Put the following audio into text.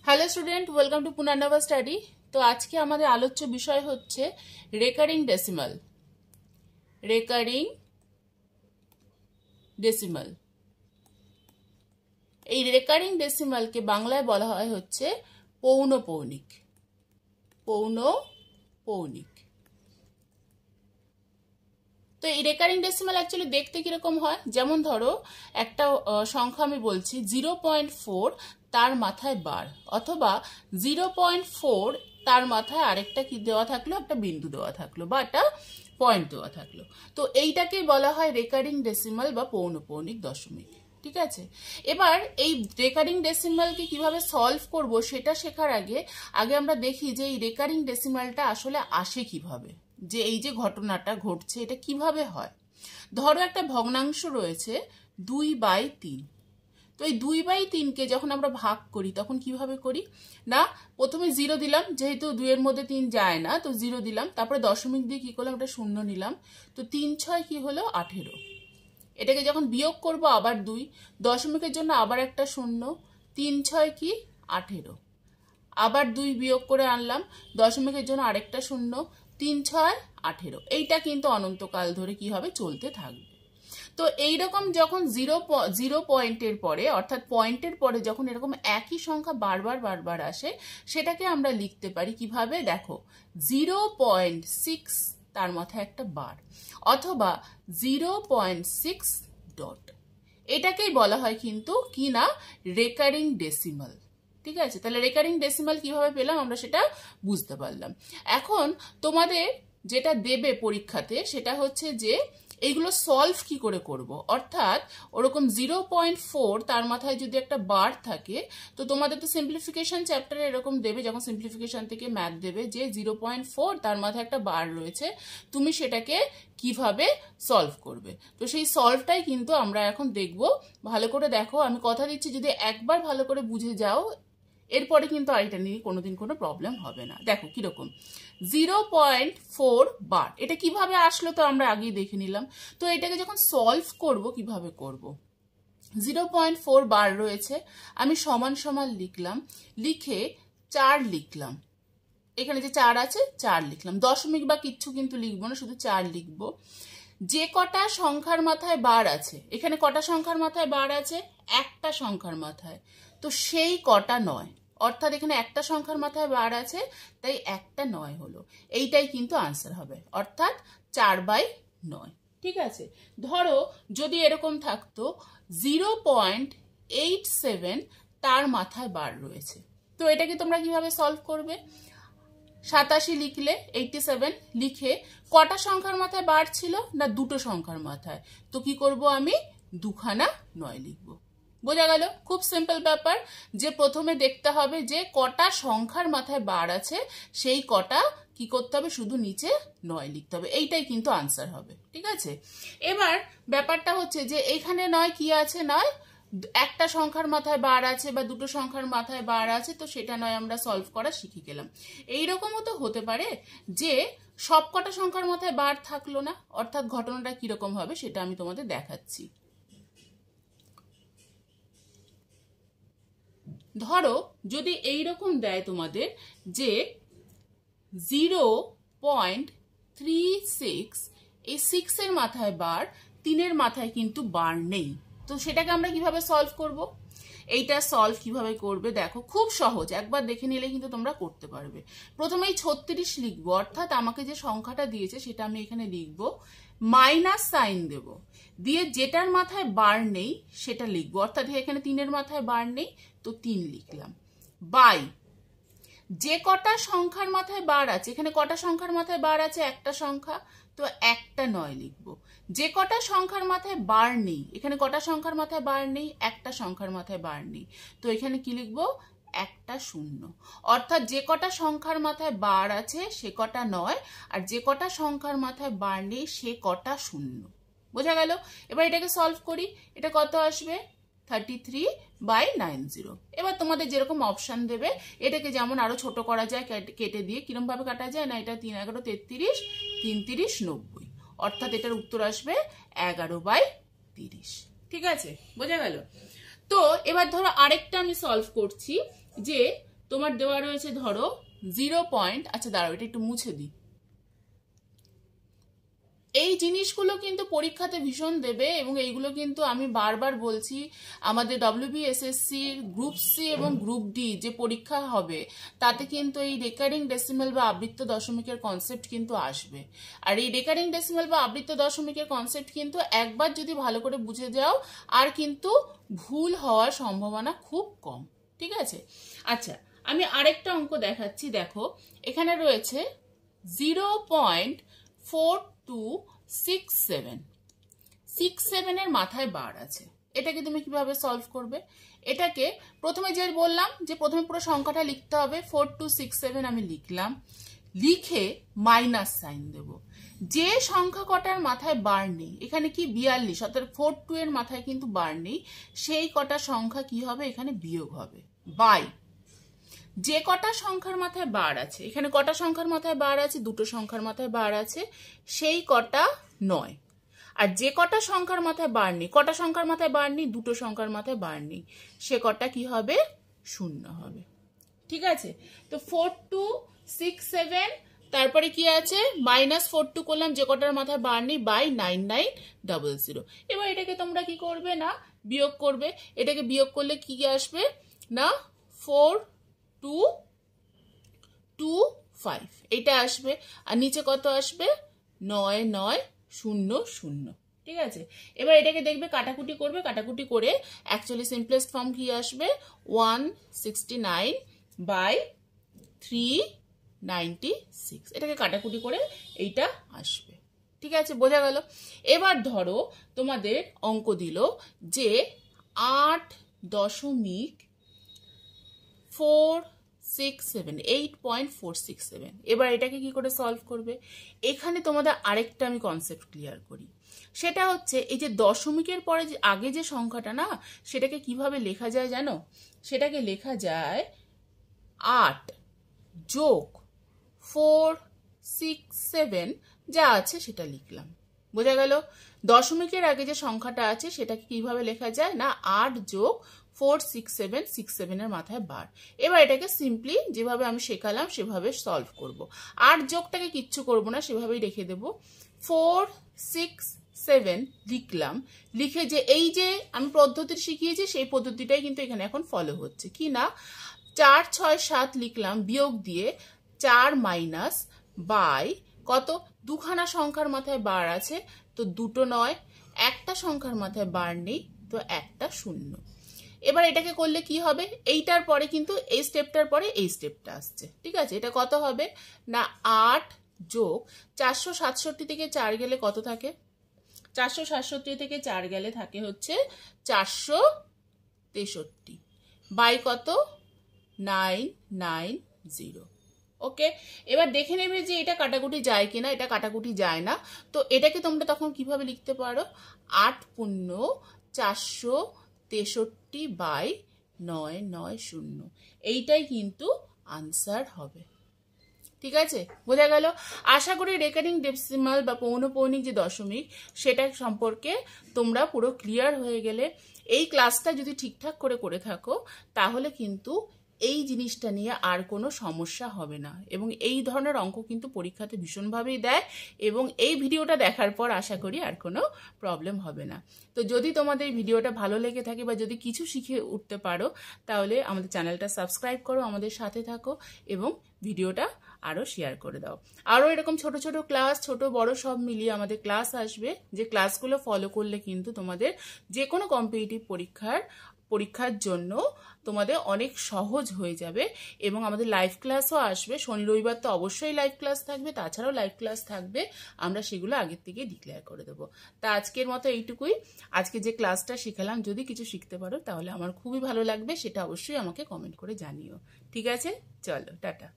Hello student, welcome to Punarnava study. তো আজকে আমাদের আলোচ্য বিষয় হচ্ছে রেকারিং ডেসিমাল। এই রেকারিং ডেসিমালকে বাংলায় বলা হয় হচ্ছে পৌনঃপৌনিক। তো এই রেকারিং ডেসিমাল অ্যাকচুয়ালি দেখতে কিরকম হয়, যেমন ধরো একটা সংখ্যা আমি বলছি 0.4 তার মাথায় বার, অথবা 0.4 তার মাথায় আরেকটা কি দেওয়া থাকলো, একটা বিন্দু দেওয়া থাকলো বা একটা পয়েন্ট দেওয়া থাকলো। তো এইটাকেই বলা হয় রেকারিং ডেসিমাল বা পৌনঃপৌনিক দশমিক। ঠিক আছে, এবার এই রেকারিং ডেসিমালকে কিভাবে সলভ করব সেটা শেখার আগে আমরা দেখি যে এই রেকারিং ডেসিমালটা আসলে আসে কিভাবে, যে এই যে ঘটনাটা ঘটছে এটা কিভাবে হয়। ধরো একটা ভগ্নাংশ রয়েছে 2/3। তো এই 2/3কে যখন আমরা ভাগ করি তখন কিভাবে করি না, প্রথমে 0 দিলাম, যেহেতু 2 এর মধ্যে 3 যায় না তো 0 দিলাম, তারপরে দশমিক দিয়ে কি করলাম, একটা শূন্য নিলাম। তো 3 6 কি হলো 18। এটাকে যখন বিয়োগ করব আবার 2, দশমিকের জন্য আবার একটা শূন্য, 3 6 কি 18, আবার 2 বিয়োগ করে আনলাম, দশমিকের জন্য আরেকটা শূন্য, 3 6 18। এইটা কিন্তু অনন্তকাল ধরে কি হবে, চলতে থাকবে। তো এইরকম যখন জিরো পয়েন্টের পরে, অর্থাৎ পয়েন্টের পরে যখন এরকম একই সংখ্যা বারবার আসে, সেটাকে আমরা লিখতে পারি কিভাবে, দেখো 0.6 তার মাথায় একটা বার, অথবা 0.6 ডট। এটাকেই বলা হয় কিন্তু কি না, রেকারিং ডেসিমাল। ঠিক আছে, তাহলে রেকারিং ডেসিমাল কিভাবে পেলাম আমরা সেটা বুঝতে পারলাম। এখন তোমাদের যেটা দেবে পরীক্ষাতে সেটা হচ্ছে যে এইগুলো সলভ কি করে করব, অর্থাৎ ওরকম 0.4 তার মাথায় যদি একটা বার থাকে, তো তোমাদের তো সিম্পলিফিকেশন চ্যাপ্টারে এরকম দেবে, যখন সিম্পলিফিকেশন থেকে ম্যাথ দেবে যে 0.4 তার মাথায় একটা বার রয়েছে, তুমি সেটাকে কিভাবে সলভ করবে। তো সেই সলভটাই কিন্তু আমরা এখন দেখব। ভালো করে দেখো, আমি কথা দিচ্ছি যদি একবার ভালো করে বুঝে যাও এরপরে কিন্তু এটা নিয়ে কোনোদিন কোনো প্রবলেম হবে না। দেখো কিরকম 0.4 বার, এটা কিভাবে আসলো তো আমরা আগেই দেখে নিলাম। তো এটাকে যখন সলভ করব কিভাবে করব, 0.4 বার রয়েছে, আমি সমান সমান লিখলাম, লিখে 4 লিখলাম, এখানে যে 4 আছে 4 লিখলাম, দশমিক বা কিচ্ছু কিন্তু লিখবো না, শুধু 4 লিখবো। যে কটা সংখ্যার মাথায় বার আছে, এখানে কটা সংখ্যার মাথায় বার আছে, একটা সংখ্যার মাথায়, তো সেই কটা নয়, অর্থাৎ এখানে একটা সংখ্যার মাথায় বার আছে তাই একটা 9 হলো। এইটাই কিন্তু আনসার হবে, অর্থাৎ 4/9। ঠিক আছে, ধরো যদি এরকম থাকতো 0.87 তার মাথায় বার রয়েছে, তো এটাকে তোমরা কিভাবে সলভ করবে, 87 লিখলে 87 লিখে কটা সংখ্যার মাথায় বার ছিল না, দুটো সংখ্যার মাথায়, তো কি করব আমি 2খানা 9 লিখবো। বোঝা গেল, খুব সিম্পল ব্যাপার, যে প্রথমে দেখতে হবে যে কটা সংখ্যার মাথায় বার আছে, সেই কটা কি করতে হবে, শুধু নিচে 9 লিখতে হবে, এইটাই কিন্তু আনসার হবে। ঠিক আছে, এবার ব্যাপারটা হচ্ছে যে এইখানে 9 কি আছে, নয় একটা সংখ্যার মাথায় বার আছে বা দুটো সংখ্যার মাথায় বার আছে, তো সেটা নয় আমরা সলভ করা শিখে গেলাম। এইরকমও তো হতে পারে যে সবকটা সংখ্যার মাথায় বার থাকলো না, অর্থাৎ ঘটনাটা কিরকম হবে সেটা আমি তোমাদের দেখাচ্ছি। ধরো যদি এইরকম দেয় তোমাদের যে 0.36, এই 6 এর মাথায় বার, 3 এর মাথায় কিন্তু বার নেই, তো সেটাকে আমরা কিভাবে সলভ করব। এইটা সলভ কিভাবে করবে দেখো, খুব সহজ, একবার দেখে নিলে কিন্তু তোমরা করতে পারবে। প্রথমেই 36 লিখবো, অর্থাৎ আমাকে যে সংখ্যাটা দিয়েছে সেটা আমি এখানে লিখবো, মাইনাস সাইন দেব, দিয়ে যেটার মাথায় বার নেই সেটা লিখবো, অর্থাৎ এখানে 3 এর মাথায় বার নেই তো 3 লিখলাম, বাই যে কটা সংখ্যার মাথায় বার আছে, এখানে কটা সংখ্যার মাথায় বার আছে, একটা সংখ্যা, তো একটা 9 লিখবো। যে কটা সংখ্যার মাথায় বার নেই, এখানে কটা সংখ্যার মাথায় বার নেই, একটা সংখ্যার মাথায় বার নেই, তো এখানে কি লিখবো, একটা 0, অর্থাৎ যে কটা সংখ্যার মাথায় বার আছে সে কটা 9, আর যে কটা সংখ্যার মাথায় বার নেই সে কটা 0। বোঝা গেল, এবার এটাকে সলভ করি, এটা কত আসবে 33/90। এবার তোমাদের যেরকম অপশন দেবে, এটাকে যেমন আরো ছোট করা যায় কেটে দিয়ে, কিরম ভাবে কাটা যায় না, এটা 3 11 33, 3 30 90, অর্থাৎ এটার উত্তর আসবে 11/30। ঠিক আছে, বোঝা গেল। তো এবার ধরো আরেকটা আমি সলভ করছি, যে তোমার দেওয়া রয়েছে ধরো 0 পয়েন্ট, আচ্ছা দাঁড়াও এটা একটু মুছে দিই। এই জিনিসগুলো কিন্তু পরীক্ষাতে ভীষণ দেবে এবং এইগুলো কিন্তু আমি বারবার বলছি, আমাদের WBSSCর গ্রুপ সি এবং গ্রুপ ডি যে পরীক্ষা হবে তাতে কিন্তু এই রেকারিং ডেসিমেল বা আবৃত্ত দশমিকের কনসেপ্ট কিন্তু আসবে। আর এই রেকারিং ডেসিমেল বা আবৃত্ত দশমিকের কনসেপ্ট কিন্তু একবার যদি ভালো করে বুঝে যাও আর কিন্তু ভুল হওয়ার সম্ভাবনা খুব কম। ঠিক আছে, আচ্ছা আমি আরেকটা অঙ্ক দেখাচ্ছি। দেখো এখানে রয়েছে 0.4267, 67 এর মাথায় বার আছে। এটাকে তুমি কিভাবে সলভ করবে? এটাকে প্রথমে যে বললাম যে প্রথমে পুরো সংখ্যাটা লিখতে হবে, 4267 আমি লিখলাম, লিখে মাইনাস সাইন দেব। যে সংখ্যা কটার মাথায় বার নেই, এখানে কি 42, অর্থাৎ 42 এর মাথায় কিন্তু বার নেই, সেই কটা সংখ্যা কি হবে এখানে বিয়োগ হবে, বাই যে কটা সংখ্যার মাথায় বার আছে। এখানে কটা সংখ্যার মাথায় বার আছে? দুটো সংখ্যার মাথায় বার আছে, সেই কটা নয়। আর যে কটা সংখ্যার মাথায় বার নেই, কটা সংখ্যার মাথায় বার নেই? দুটো সংখ্যার মাথায় বার নেই, সে কটা কি হবে? শূন্য হবে। ঠিক আছে, তো 4267, তারপরে কি আছে? -42 করলাম, যে কটার মাথায় বার নেই, বাই 9900। এবার এটাকে তোমরা কি করবে না বিয়োগ করবে। এটাকে বিয়োগ করলে কি আসবে না 4225 এটা আসবে। আর নিচে কত আসবে? 9900। ঠিক আছে, এবার এটাকে দেখবে কাটাকুটি করবে, কাটাকুটি করে অ্যাকচুয়ালি সিম্পলেস্ট ফর্ম কি আসবে? 169/396। এটাকে কাটাকুটি করে এইটা আসবে। ঠিক আছে, বোঝা গেল? এবার ধরো তোমাদের অঙ্ক দিল যে 8.467, এবার এটাকে কি করে সলভ করবে? এখানে তোমাদের আরেকটা আমি কনসেপ্ট ক্লিয়ার করি। সেটা হচ্ছে এই যে দশমিকের পরে যে আগে যে সংখ্যাটা না, সেটাকে কিভাবে লেখা যায় জানো? সেটাকে লেখা যায় 8 যোগ 467, যা আছে সেটা লিখলাম। বোঝা গেল? দশমিকের আগে যে সংখ্যাটা আছে সেটাকে কিভাবে লেখা যায় না 8 যোগ 467, 67 এর মাথায় বার। এবার এটাকে সিম্পলি যেভাবে আমি শেখালাম সেভাবে সলভ করব। 8 যোগটাকে কিচ্ছু করব না, সেভাবেই রেখে দেব। 467 লিখলাম, লিখে যে এই যে আমি পদ্ধতি শিখিয়েছি সেই পদ্ধতিটাই কিন্তু এখানে এখন ফলো হচ্ছে। কি না 4 6 7 লিখলাম বিয়োগ দিয়ে 4 মাইনাস বাই কত? দুখানা সংখ্যার মাথায় বার আছে তো দুটো নয়, একটা সংখ্যার মাথায় বার নেই তো একটা শূন্য। এবার এটাকে করলে কি হবে? এইটার পরে কিন্তু এই স্টেপটার পরে এই স্টেপটা আসছে। ঠিক আছে, এটা কত হবে না 8 যোগ 467 থেকে 4 গেলে কত থাকে? 467 থেকে 4 গেলে থাকে হচ্ছে 463 বাই কত? 990। ওকে, এবার দেখে নেবে যে এটা কাটাকুটি যায় কিনা। এটা কাটাকুটি যায় না, তো এটাকে তোমরা তখন কিভাবে লিখতে পারো? 8 পূর্ণ 463 বাই 990, এইটাই কিন্তু আনসার হবে। ঠিক আছে, বোঝা গেল? আশা করি রেকারিং ডেসিমাল বা পৌনপৌনিক যে দশমিক সেটা সম্পর্কে তোমরা পুরো ক্লিয়ার হয়ে গেলে। এই ক্লাসটা যদি ঠিকঠাক করে থাকো তাহলে কিন্তু এই জিনিসটা নিয়ে আর কোনো সমস্যা হবে না, এবং এই ধরনের অঙ্ক কিন্তু পরীক্ষাতে ভীষণভাবেই দেয়, এবং এই ভিডিওটা দেখার পর আশা করি আর কোনো প্রবলেম হবে না। তো যদি তোমাদের এই ভিডিওটা ভালো লেগে থাকে বা যদি কিছু শিখে উঠতে পারো তাহলে আমাদের চ্যানেলটা সাবস্ক্রাইব করো, আমাদের সাথে থাকো এবং ভিডিওটা আরও শেয়ার করে দাও। আরও এরকম ছোট ছোট ক্লাস, ছোট বড় সব মিলিয়ে আমাদের ক্লাস আসবে, যে ক্লাসগুলো ফলো করলে কিন্তু তোমাদের যে কোনো কম্পিটিটিভ পরীক্ষার জন্য তোমাদের অনেক সহজ হয়ে যাবে। এবং আমাদের লাইভ ক্লাসও আসবে, শনি রবিবার তো অবশ্যই লাইভ ক্লাস থাকবে, তাছাড়াও লাইভ ক্লাস থাকবে, আমরা সেগুলো আগের থেকে ডিক্লেয়ার করে দেবো। তা আজকের মতো এইটুকুই। আজকে যে ক্লাসটা শিখালাম যদি কিছু শিখতে পারো তাহলে আমার খুবই ভালো লাগবে, সেটা অবশ্যই আমাকে কমেন্ট করে জানিও। ঠিক আছে, চলো টাটা।